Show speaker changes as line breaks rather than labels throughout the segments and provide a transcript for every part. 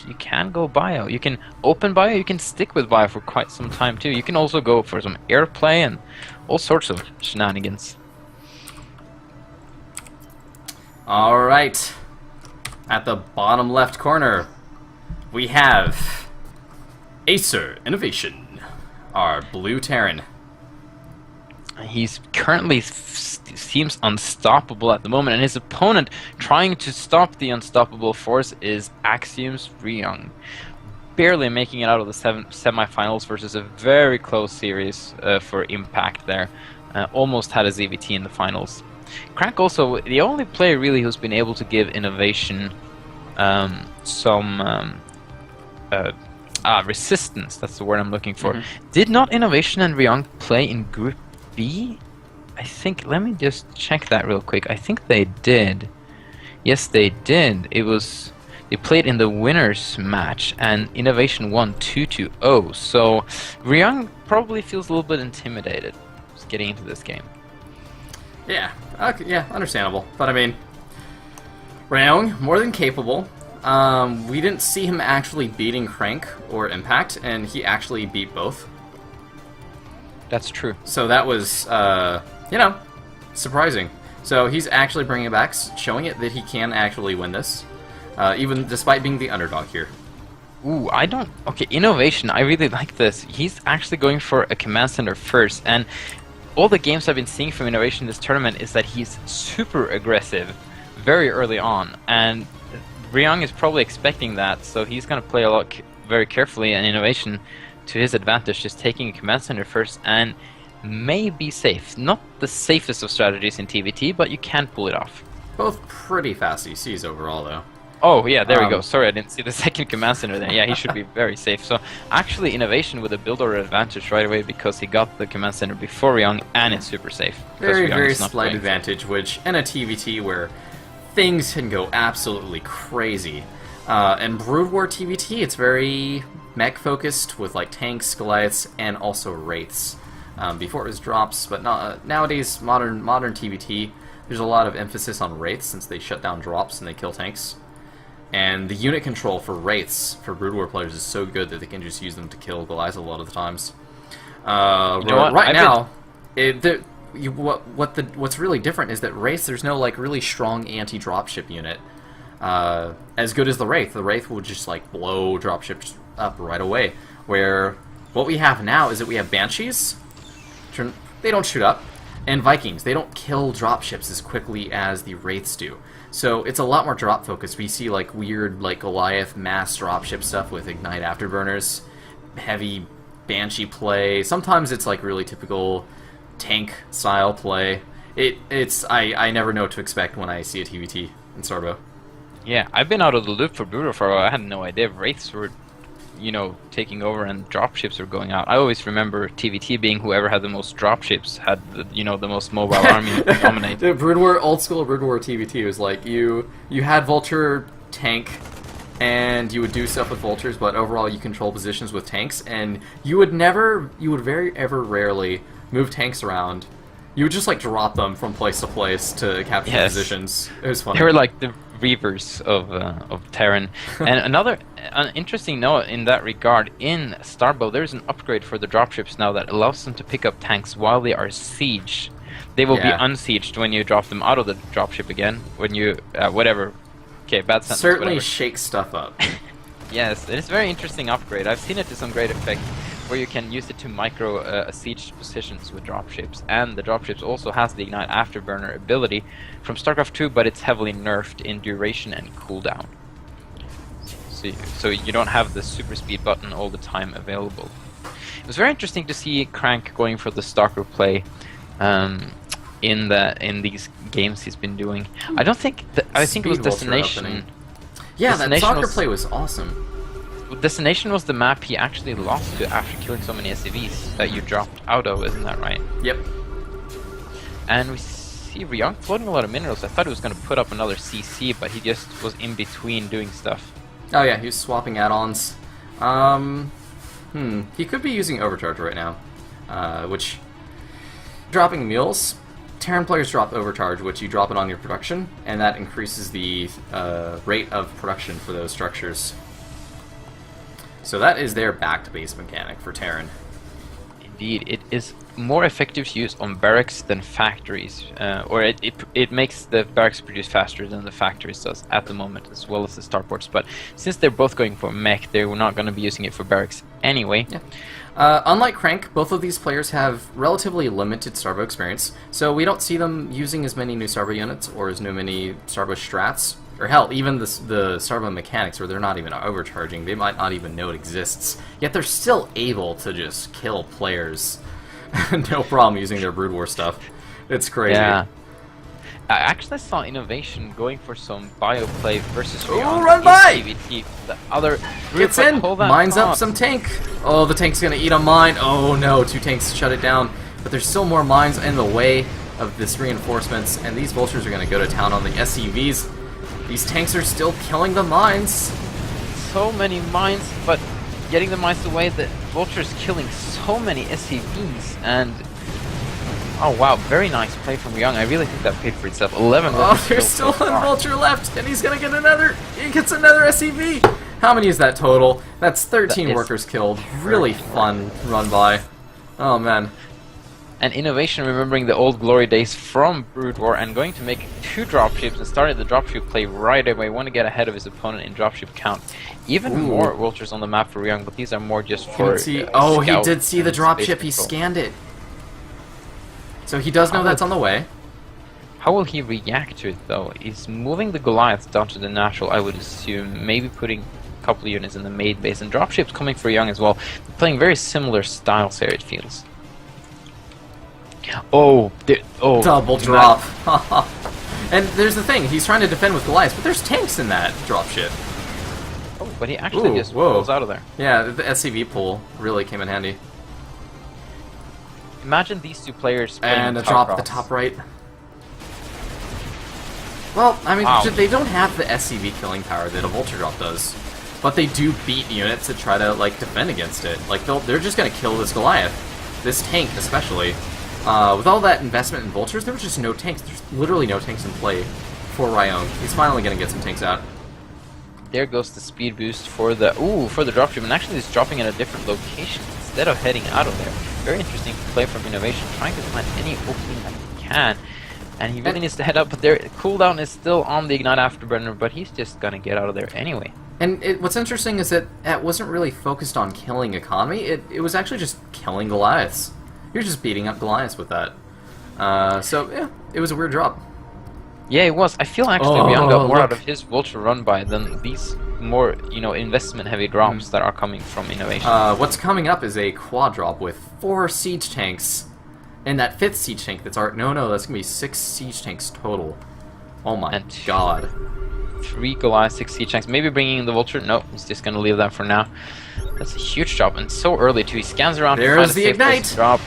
you can go bio. You can open bio, you can stick with bio for quite some time too. You can also go for some airplay and all sorts of shenanigans.
Alright. At the bottom left corner, we have Acer INnoVation, our blue Terran.
He's currently seems unstoppable at the moment, and his opponent trying to stop the unstoppable force is Axiom's Ryung. Barely making it out of the semifinals versus a very close series for Impact there. Almost had a ZVT in the finals. Crank also the only player really who's been able to give INnoVation some resistance. That's the word I'm looking for. Did not INnoVation and Ryung play in Group B? I think, let me just check that real quick. I think they did. Yes, they did. They played in the winners match, and INnoVation won 2-0. So Ryung probably feels a little bit intimidated just getting into this game.
Yeah, okay, yeah, understandable. But I mean, Ryung, more than capable. We didn't see him actually beating Crank or Impact, and he actually beat both.
That's true.
So that was, you know, surprising. So he's actually bringing it back, showing it that he can actually win this, even despite being the underdog here.
Ooh, I don't... Okay, INnoVation, I really like this. He's actually going for a command center first, and all the games I've been seeing from INnoVation this tournament is that he's super aggressive very early on, and Ryung is probably expecting that, so he's going to play a lot very carefully, and INnoVation, to his advantage, just taking a command center first and may be safe. Not the safest of strategies in TVT, but you can pull it off.
Both pretty fast ECs overall, though.
Oh, yeah, there we go. Sorry, I didn't see the second command center there. Yeah, he should be very safe. So, actually, INnoVation with a build order advantage right away because he got the command center before Ryung, and it's super safe.
Very, very slight advantage, which in a TVT where things can go absolutely crazy. And Brood War TVT, it's very mech-focused with like tanks, Goliaths, and also Wraiths. Before it was drops, but not, nowadays, modern TVT, there's a lot of emphasis on Wraiths since they shut down drops and they kill tanks. And the unit control for Wraiths, for Brood War players, is so good that they can just use them to kill Goliaths a lot of the times. Right now, what's really different is that Wraiths, there's no like really strong anti-dropship unit. As good as the Wraith will just like blow dropships up right away. Where what we have now is that we have Banshees, they don't shoot up, and Vikings, they don't kill dropships as quickly as the Wraiths do. So it's a lot more drop focused. We see like weird like Goliath mass dropship stuff with Ignite Afterburners, heavy Banshee play. Sometimes it's like really typical tank style play. I never know what to expect when I see a TVT in STARBOW.
Yeah, I've been out of the loop for Brood for a while. I had no idea Wraiths were, you know, taking over and dropships were going out. I always remember TVT being whoever had the most dropships had, the most mobile army to dominate.
The Brood War, old school Brood War TVT was like you had Vulture tank, and you would do stuff with Vultures, but overall you control positions with tanks, and you would rarely move tanks around. You would just like drop them from place to place to capture positions. It was funny.
They were like the Reavers of Terran. And an interesting note in that regard, in STARBOW there's an upgrade for the dropships now that allows them to pick up tanks while they are sieged. They will be unsieged when you drop them out of the dropship again. When you whatever. Okay, bad sentence.
Certainly shake stuff up.
Yes, it is a very interesting upgrade. I've seen it to some great effect, where you can use it to micro siege positions with dropships, and the dropships also has the Ignite Afterburner ability from Starcraft 2, but it's heavily nerfed in duration and cooldown. So you don't have the super speed button all the time available. It was very interesting to see Crank going for the stalker play in these games he's been doing. I think it was Destination.
Yeah, that stalker play was awesome.
Destination was the map he actually lost to after killing so many SCVs that you dropped out of, isn't that right?
Yep.
And we see Ryung floating a lot of minerals. I thought he was going to put up another CC, but he just was in between doing stuff.
Oh yeah, he was swapping add-ons. He could be using Overcharge right now, which... Dropping mules, Terran players drop Overcharge, which you drop it on your production, and that increases the rate of production for those structures.
Yeah.
So that is their back-to-base mechanic for Terran.
Indeed, it is more effective to use on barracks than factories, or it makes the barracks produce faster than the factories does at the moment, as well as the starports. But since they're both going for mech, they're not going to be using it for barracks anyway.
Yeah. Unlike Crank, both of these players have relatively limited Starbow experience, so we don't see them using as many new Starbow units or as many Starbow strats, or hell, even the Starbow mechanics where they're not even overcharging. They might not even know it exists, yet they're still able to just kill players. No problem using their Brood War stuff. It's crazy.
Yeah. I actually saw INnoVation going for some bio play versus
Ryung. Run by!
CVT. The other
gets in, mines up some tank. Oh, the tank's gonna eat a mine. Oh no, 2 tanks shut it down. But there's still more mines in the way of this reinforcements, and these vultures are gonna go to town on the SCVs. These tanks are still killing the mines.
So many mines, but getting the mines away, the vultures killing so many SCVs, and oh wow, very nice play from Ryung. I really think that paid for itself. 11.
Oh, there's still one vulture left, and he's gonna get another. He gets another SCV. How many is that total? That's 13 workers killed. Really fun run by. Oh man.
And INnoVation, remembering the old glory days from Brood War, and going to make 2 dropships and started the dropship play right away. Want to get ahead of his opponent in dropship count. Even more vultures on the map for Ryung, but these are more just for.
Oh, he did see the dropship. He scanned it. So he does know that's on the way.
How will he react to it though? He's moving the Goliaths down to the natural, I would assume. Maybe putting a couple of units in the maid base, and dropships coming for Ryung as well. They're playing very similar styles here, it feels. Oh,
double drop. And there's the thing, he's trying to defend with Goliaths, but there's tanks in that dropship.
Oh, but he actually just pulls out of there.
Yeah, the SCV pull really came in handy.
Imagine these 2 players
and a drop at the top right. Well, I mean, they don't have the SCV killing power that a vulture drop does, but they do beat units that try to like defend against it. Like they're just gonna kill this Goliath, this tank especially. With all that investment in vultures, there was just no tanks. There's literally no tanks in play for Ryung. He's finally gonna get some tanks out.
There goes the speed boost for the dropship, and actually he's dropping at a different location instead of heading out of there. Very interesting play from INnoVation, trying to find any opening that he can. And he really needs to head up, but their cooldown is still on the Ignite Afterburner, but he's just gonna get out of there anyway.
And what's interesting is that it wasn't really focused on killing economy, it was actually just killing Goliaths. You're just beating up Goliaths with that. So, yeah, it was a weird drop.
Yeah, it was. I feel actually Ryung got more out of his vulture run by than these more, investment-heavy drops that are coming from INnoVation.
What's coming up is a quad drop with 4 siege tanks, and that 5th siege tank that's no, that's gonna be 6 siege tanks total. Oh my god.
3 Goliath, 6 siege tanks. Maybe bringing in the vulture. Nope, he's just gonna leave that for now. That's a huge drop, and so early too. He scans around.
There's the ignite.
Drop.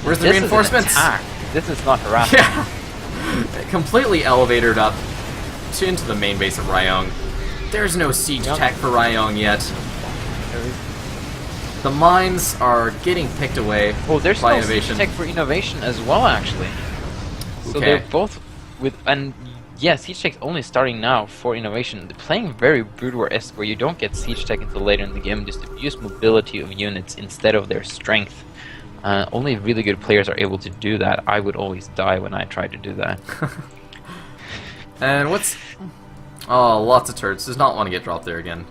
Where's the reinforcements?
This is not harassment.
Yeah. Completely elevatored up into the main base of Ryung. There's no siege tech for Ryung yet. The mines are getting picked away.
Oh, there's
by
no siege tech for INnoVation as well, actually. So they're both with, and yeah, siege tech's only starting now for INnoVation. They're playing very Brood War-esque, where you don't get siege tech until later in the game. Just abuse mobility of units instead of their strength. Only really good players are able to do that. I would always die when I tried to do that.
And what's... Oh, lots of turrets. Does not want to get dropped there again.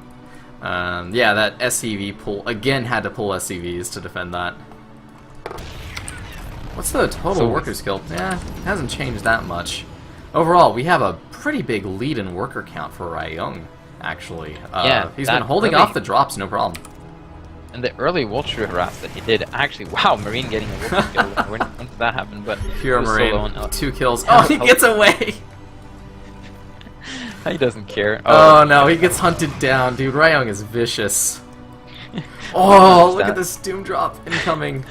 Yeah, that SCV pull... Again, had to pull SCVs to defend that. What's the total workers killed? Yeah, hasn't changed that much. Overall, we have a pretty big lead in worker count for Ryung, actually.
Yeah,
he's been holding off the drops, no problem.
And the early vulture harass that he did, actually, wow, Marine getting a vulture kill. When did that happen? But
pure Marine, 2 kills. Oh, he gets away!
He doesn't care.
Oh no, he gets hunted down, dude. Ryung is vicious. Oh, look at this doom drop incoming.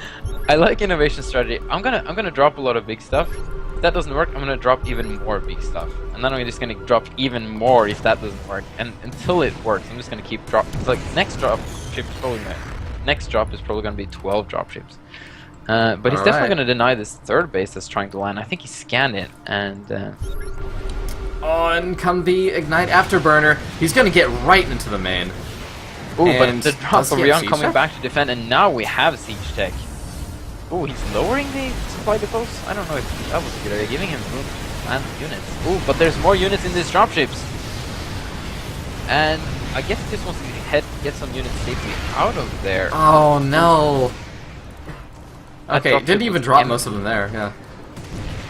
I like INnoVation strategy. I'm gonna drop a lot of big stuff. If that doesn't work, I'm gonna drop even more big stuff, and then I'm just gonna drop even more if that doesn't work. And until it works, I'm just gonna keep dropping. It's like next drop ship is probably next drop is probably gonna be 12 drop ships. But he's definitely gonna deny this 3rd base that's trying to land. I think he scanned it, and
Oh, and come the Ignite Afterburner. He's gonna get right into the main.
Ooh, but
And
the drop
does
of
he have
Ryung
siege
coming
tech?
back to defend, and now we have siege tech. Ooh, he's lowering the supply depots? I don't know if that was a good idea. Giving him room to plant units. Ooh, but there's more units in these dropships. And I guess he just wants to get some units safely out of there.
Oh no.
That
Okay,
dropship
didn't even
was
drop
empty.
most of them there, yeah.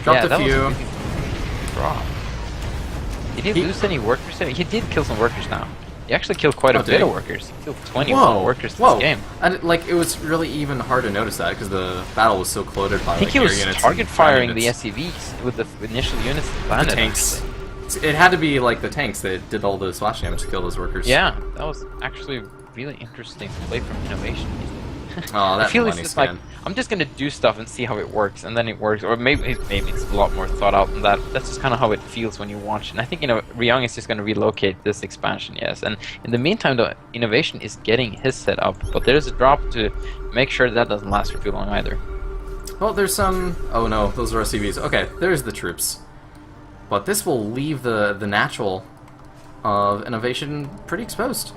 Dropped
Yeah,
a
that was
few.
really good drop. Did he lose any workers there? He did kill some workers now. He actually killed quite a
Oh, did
bit
he?
of workers. He killed 20
Whoa,
workers
whoa.
this game.
And like it was really even hard to notice that because the battle was so clouded by
I think
like
he
air
was
units
target
and ground
firing the
units.
SCVs with the initial units that
The
landed.
tanks. It had to be like the tanks that did all the splash damage to kill those workers.
Yeah, that was actually really interesting to play from INnoVation.
Oh, that
I feel it's
money
just
scan.
like, I'm just gonna do stuff and see how it works, and then it works, or maybe it's a lot more thought out than that. That's just kind of how it feels when you watch it. And I think, Ryung is just gonna relocate this expansion, yes. And in the meantime, the INnoVation is getting his set up, but there's a drop to make sure that doesn't last for too long either.
Well, there's some... Oh no, those are SCVs. Okay, there's the troops. But this will leave the natural of INnoVation pretty exposed.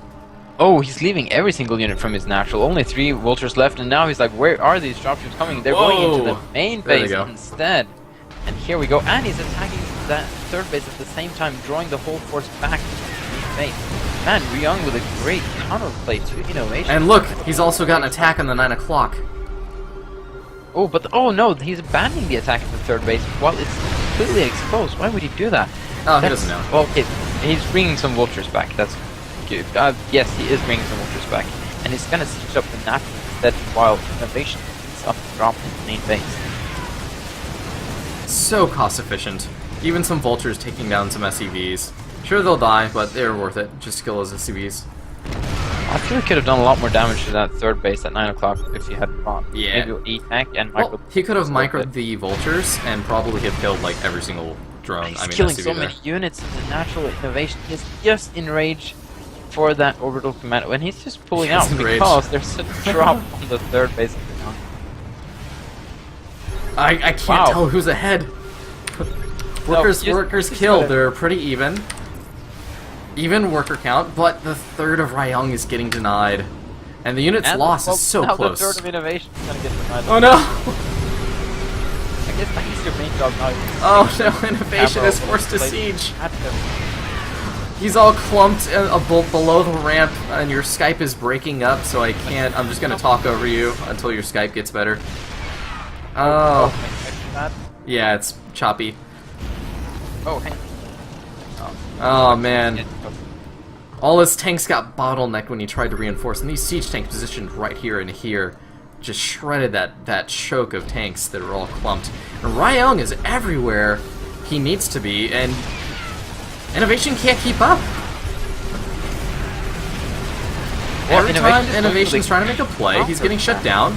Oh, he's leaving every single unit from his natural. Only 3 vultures left, and now he's like, where are these dropships coming? They're going into the
Whoa!
main
There they
base
go.
instead. And here we go. And he's attacking that third base at the same time, drawing the whole force back to the main base. Man, Ryung with a great counterplay to INnoVation.
And look, he's also got an attack on the 9 o'clock.
Oh, but oh no, he's abandoning the attack at the third base while it's completely exposed. Why would he do that?
Oh, he doesn't know.
Well, okay, he's bringing some vultures back. That's good. Yes, he is bringing some vultures back, and he's gonna siege up the natural instead while INnoVation is up the drop in the main base.
So cost efficient. Even some vultures taking down some SCVs. Sure, they'll die, but they're worth it. Just kill those SCVs.
I feel he could have done a lot more damage to that third base at 9 o'clock if he had brought
Yeah.
maybe A-Tank and
Well,
micro.
he could have microed the vultures and probably have killed like every single drone.
He's
I mean,
killing
SCV
so
there.
many units in the natural INnoVation. He's just enraged for that orbital command when he's just pulling
He's
out
enraged.
because there's a drop on the third base.
I can't
Wow.
tell who's ahead. Workers
just
killed.
gotta-
They're pretty even. Even worker count, but the third of Ryung is getting denied. And the unit's
And,
loss
well,
is so
now
close.
the third of INnoVation is gonna get denied.
Oh no!
I guess that is your main job now.
Oh no, INnoVation is forced to siege. He's all clumped below the ramp, and your Skype is breaking up, so I can't. I'm just gonna talk over you until your Skype gets better. Oh, yeah, it's choppy.
Oh, hey.
Oh man. All his tanks got bottlenecked when he tried to reinforce, and these siege tanks positioned right here and here just shredded that choke of tanks that are all clumped. And Ryung is everywhere he needs to be, and INnoVation can't keep up.
Well,
Every time
INnoVation's
INnoVation's trying to make a play, he's getting shut down.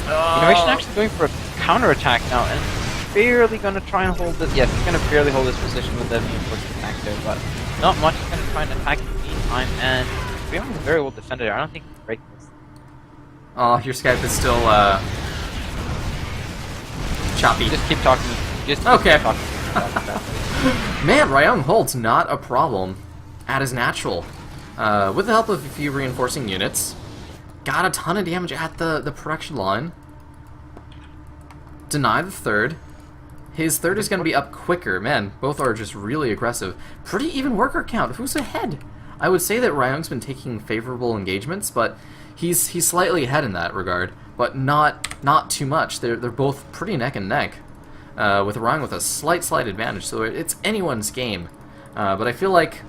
INnoVation actually going for a counterattack now, and barely gonna try and hold this. Yes, he's gonna barely hold this position with the reinforced attack there, but not much. He's gonna try and attack in the meantime, and Ryung is very well defended. I don't think he can break this.
Oh, your Skype is still choppy.
Just keep talking. Just keep
Okay.
talking.
Man, Ryung holds not a problem at his natural. With the help of a few reinforcing units, got a ton of damage at the production line. Deny the third. His third is going to be up quicker. Man, both are just really aggressive. Pretty even worker count. Who's ahead? I would say that Ryung's been taking favorable engagements, but he's slightly ahead in that regard, but not too much. They're both pretty neck and neck. With Ryung with a slight advantage, so it's anyone's game. But I feel like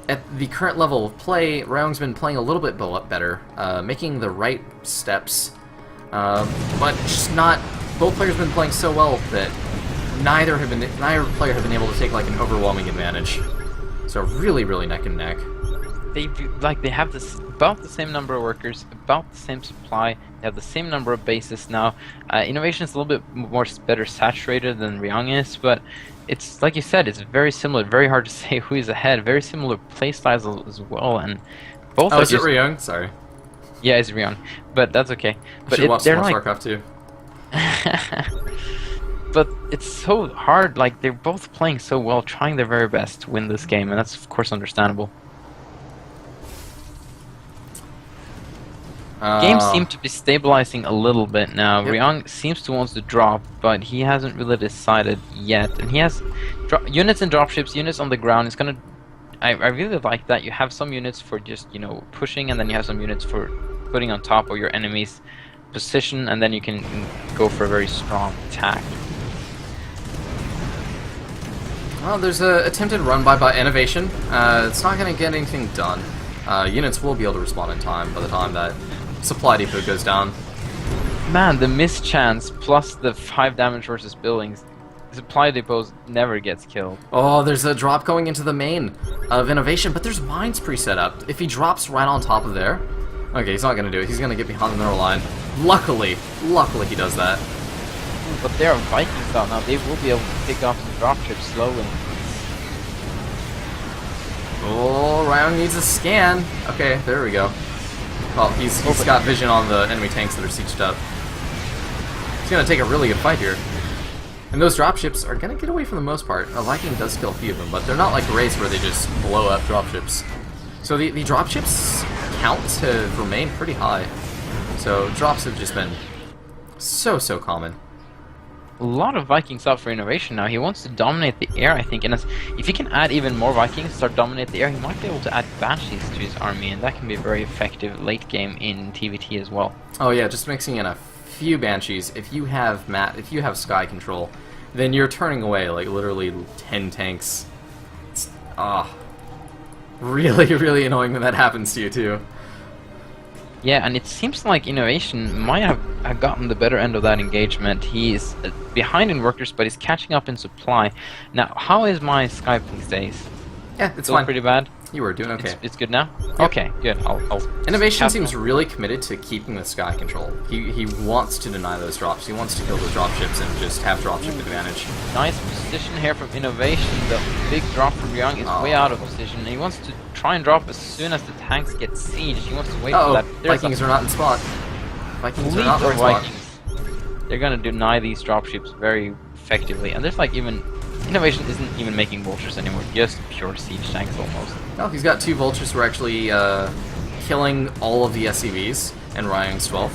at the current level of play, Ryung's been playing a little bit better, making the right steps, but just not. Both players have been playing so well that neither player have been able to take like an overwhelming advantage. So really neck and neck.
They have this about the same number of workers, about the same supply. They have the same number of bases now. INnoVation is a little bit better saturated than Ryung is, but it's like you said, it's very similar. Very hard to say who is ahead. Very similar playstyles as well, and both.
Oh,
are
is it
just,
Ryung? Sorry.
Yeah, it's Ryung, but that's okay. But
Should watch
they're
more
like
Starcraft too.
but it's so hard. Like, they're both playing so well, trying their very best to win this game, and that's of course understandable. Games seem to be stabilizing a little bit now.
Yep.
Ryung seems to want to drop, but he hasn't really decided yet. And he has units and dropships, units on the ground. It's gonna. I really like that. You have some units for just, you know, pushing, and then you have some units for putting on top of your enemy's position, and then you can go for a very strong attack.
Well, there's a attempted run by INnoVation. It's not going to get anything done. Units will be able to respond in time by the time that supply depot goes down.
Man, the mischance plus the 5 damage versus buildings, supply depots never gets killed.
Oh, there's a drop going into the main of INnoVation, but there's mines pre-set up. If he drops right on top of there... Okay, he's not going to do it. He's going to get behind the mineral line. Luckily he does that.
But there are Vikings out now. They will be able to pick off some dropships slowly.
Oh, Ryung needs a scan. Okay, there we go. Well, he's got vision on the enemy tanks that are sieged up. He's going to take a really good fight here. And those dropships are going to get away for the most part. A Viking does kill a few of them, but they're not like Wraiths where they just blow up dropships. So the dropships count have remained pretty high. So drops have just been so common.
A lot of Vikings out for INnoVation now. He wants to dominate the air, I think, and if he can add even more Vikings, start dominate the air, he might be able to add Banshees to his army, and that can be very effective late game in TVT as well.
Oh yeah, just mixing in a few Banshees. If you have Sky Control, then you're turning away like literally 10 tanks. It's really annoying when that happens to you too.
Yeah, and it seems like INnoVation might have gotten the better end of that engagement. He's behind in workers, but he's catching up in supply. Now, how is my Skype these days?
Yeah, it's
Still
fine.
pretty bad?
You were doing okay.
It's good now?
Yep.
Okay, good. I'll
INnoVation seems really committed to keeping the Sky Control. He wants to deny those drops. He wants to kill those dropships and just have dropship advantage.
Nice position here from INnoVation. The big drop from Ryung is way out of position. And he wants to try and drop as soon as the tanks get sieged. He wants to wait for that.
Vikings are not in spot. Vikings are not in spot.
They're gonna deny these dropships very effectively. And there's like even... INnoVation isn't even making vultures anymore, just pure siege tanks almost.
No, he's got 2 vultures who are actually killing all of the SCVs and Ryung's 12th.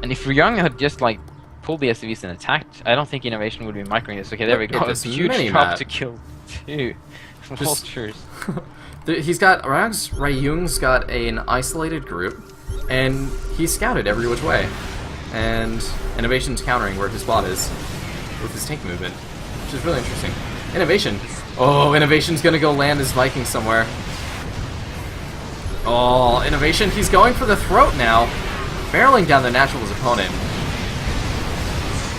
And if Ryung had just like pulled the SCVs and attacked, I don't think INnoVation would be microing this. Okay, there we go. A huge drop to kill 2 vultures.
Ryung's got an isolated group, and he's scouted every which way. And INnoVation's countering where his spot is with his tank movement, which is really interesting. INnoVation. Oh, INnoVation's gonna go land his Viking somewhere. Oh, INnoVation, he's going for the throat now. Barreling down the Natural's opponent.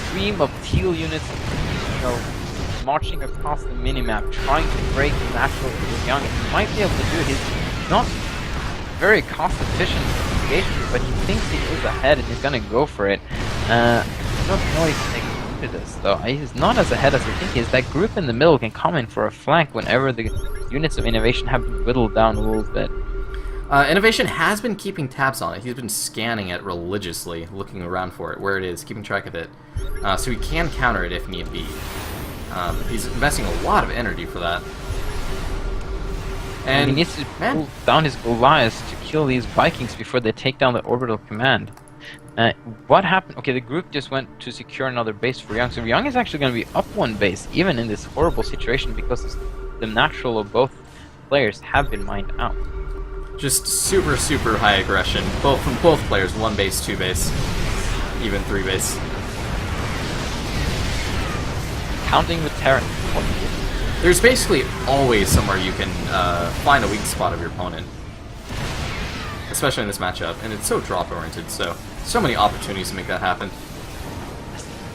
Stream of teal units, you know, marching across the minimap, trying to break the Natural with Young. He might be able to do it. He's not very cost-efficient engagement, but he thinks he is ahead and he's gonna go for it. I don't know if he's this though. He's not as ahead as I think he is. That group in the middle can come in for a flank whenever the units of INnoVation have been whittled down a little bit.
INnoVation has been keeping tabs on it. He's been scanning it religiously, looking around for it, where it is, keeping track of it. So he can counter it if need be. He's investing a lot of energy for that. And
he needs to pull down his Goliaths to kill these Vikings before they take down the orbital command. What happened? Okay, the group just went to secure another base for Ryung. So Ryung is actually going to be up 1 base, even in this horrible situation, because the natural of both players have been mined out.
Just super high aggression, both from both players. 1 base, 2 base, even 3 base.
Counting with terror.
There's basically always somewhere you can find a weak spot of your opponent, especially in this matchup, and it's so drop-oriented, so many opportunities to make that happen.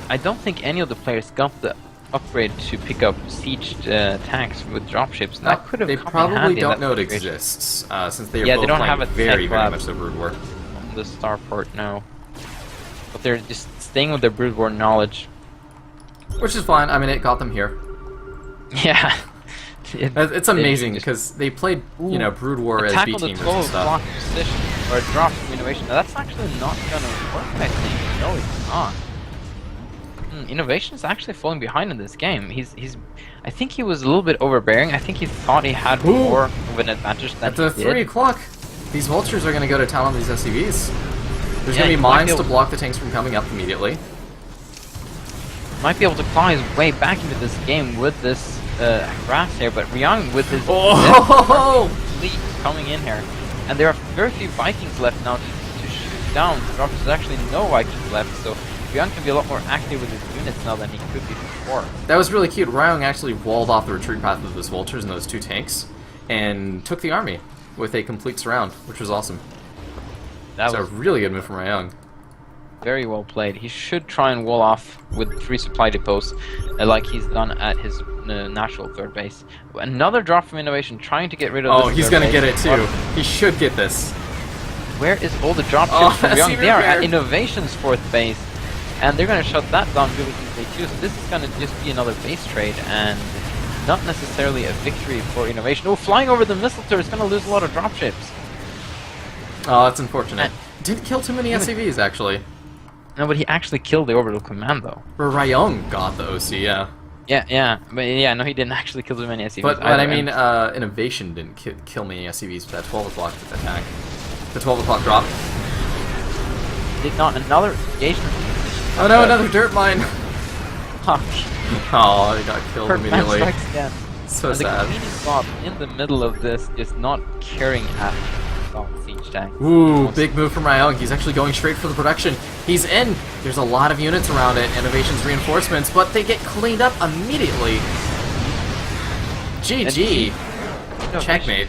I don't think any of the players got the upgrade to pick up sieged tanks with dropships. That could have
They probably don't know it exists, since they are both
they don't
playing
have a
very
lab
much the Brood War.
On the starport, no. But they're just staying with their Brood War knowledge.
Which is fine. I mean, it got them here.
Yeah.
It's amazing because they played, you know, Brood War as B teamers and stuff.
Block position or a drop from INnoVation. Now that's actually not gonna work, I think. No, it's not. INnoVation is actually falling behind in this game. I think he was a little bit overbearing. I think he thought he had more of an advantage than
At the
he
3
did.
o'clock, these vultures are going to go to town on these SCVs. There's going to
he
be
might
mines
be
to
able-
block the tanks from coming up immediately.
Might be able to claw his way back into this game with this harass here, but Ryung with his fleet coming in here. And there are very few Vikings left now to shoot down. There's actually no Vikings left, so Ryung can be a lot more active with his units now than he could be before.
That was really cute. Ryung actually walled off the retreat path of those vultures and those 2 tanks, and took the army with a complete surround, which was awesome.
That
That was
was
a really good move from Ryung.
very well played. He should try and wall off with 3 supply depots, like he's done at his natural 3rd base. Another drop from INnoVation, trying to get rid of
Oh,
this
he's
3rd
gonna
base.
get it too. He should get this.
Where is all the drop ships
Oh,
from
that's
Ryung?
even
They are at
weird.
INnoVation's 4th base, and they're going to shut that down really easily too. So this is going to just be another base trade, and not necessarily a victory for INnoVation. Oh, flying over the missile turret is going to lose a lot of drop ships.
Oh, that's unfortunate.
And-
Didn't kill too many SCVs, actually.
No, but he actually killed the orbital command though.
Where Ryung got the OC, yeah.
Yeah, no, he didn't actually kill too many SCVs.
But
either,
I mean,
and
INnoVation didn't kill many SCVs with that 12 o'clock attack. The 12 o'clock drop.
did not another engagement.
Oh no, another dirt mine!
Fuck.
Oh, he got killed
Perfect
immediately.
strikes again.
So
And the
sad.
Queen is not in the middle of this, just not caring at all. Siege tank.
Ooh, big move from Ryung. He's actually going straight for the production. He's in. There's a lot of units around it. INnoVation's reinforcements, but they get cleaned up immediately. GG.
No,
Checkmate.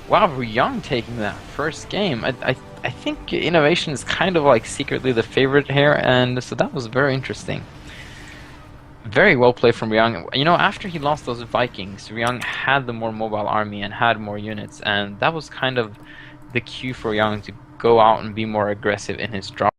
Wow, Ryung taking that first game. I think INnoVation is kind of like secretly the favorite here, and so that was very interesting. Very well played from Ryung. You know, after he lost those Vikings, Ryung had the more mobile army and had more units, and that was kind of the cue for Ryung to go out and be more aggressive in his drop.